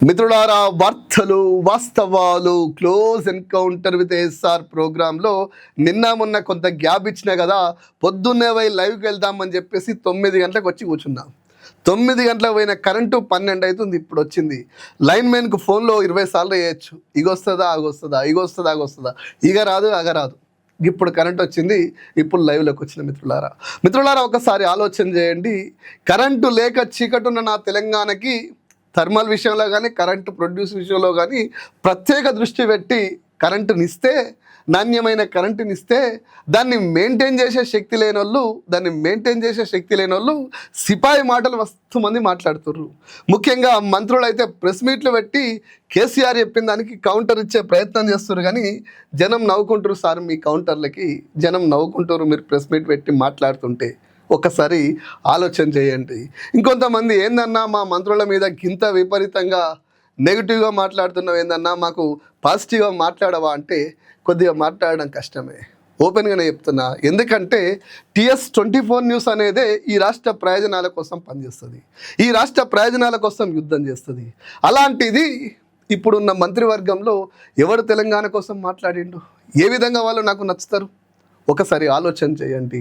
మిత్రులారా, వార్తలు వాస్తవాలు క్లోజ్ ఎన్కౌంటర్ విత్ ఎస్ఆర్ ప్రోగ్రాంలో నిన్న మొన్న కొంత గ్యాప్ ఇచ్చినా కదా, పొద్దున్నే పోయి లైవ్కి వెళ్దామని చెప్పేసి 9 గంటలకు వచ్చి కూర్చున్నాం. 9 గంటలకు పోయిన కరెంటు 12 అవుతుంది. ఇప్పుడు వచ్చింది. లైన్ మ్యాన్కు ఫోన్లో 20 సార్లు వేయచ్చు, ఇగొస్తుందా ఆగొస్తుందా, ఇగొస్తుందా ఆగొస్తుందా, ఇగ రాదు అగరాదు. ఇప్పుడు కరెంట్ వచ్చింది. ఇప్పుడు లైవ్లోకి వచ్చిన మిత్రులారా ఒకసారి ఆలోచన చేయండి. కరెంటు లేక చీకటున్న నా తెలంగాణకి థర్మల్ విషయంలో కానీ కరెంటు ప్రొడ్యూస్ విషయంలో కానీ ప్రత్యేక దృష్టి పెట్టి కరెంటునిస్తే, నాణ్యమైన కరెంటునిస్తే దాన్ని మెయింటైన్ చేసే శక్తి లేని వాళ్ళు సిపాయి మాటలు మస్తు మంది మాట్లాడుతుర్రు. ముఖ్యంగా మంత్రులు అయితే ప్రెస్ మీట్లు పెట్టి కేసీఆర్ చెప్పిన దానికి కౌంటర్ ఇచ్చే ప్రయత్నం చేస్తున్నారు. కానీ జనం నవ్వుకుంటారు సార్, మీ కౌంటర్లకి జనం నవ్వుకుంటారు మీరు ప్రెస్ మీట్ పెట్టి మాట్లాడుతుంటే. ఒక్కసారి ఆలోచన చేయండి. ఇంకొంతమంది ఏందన్నా మా మంత్రుల మీద గింత విపరీతంగా నెగిటివ్గా మాట్లాడుతున్నావు, ఏందన్నా మాకు పాజిటివ్గా మాట్లాడవా అంటే కొద్దిగా మాట్లాడడం కష్టమే. ఓపెన్గానే చెప్తున్నా. ఎందుకంటే TS24 న్యూస్ అనేదే ఈ రాష్ట్ర ప్రయోజనాల కోసం పనిచేస్తుంది, ఈ రాష్ట్ర ప్రయోజనాల కోసం యుద్ధం చేస్తుంది. అలాంటిది ఇప్పుడున్న మంత్రివర్గంలో ఎవరు తెలంగాణ కోసం మాట్లాడిండు, ఏ విధంగా వాళ్ళు నాకు నచ్చుతారు? ఒకసారి ఆలోచన చేయండి.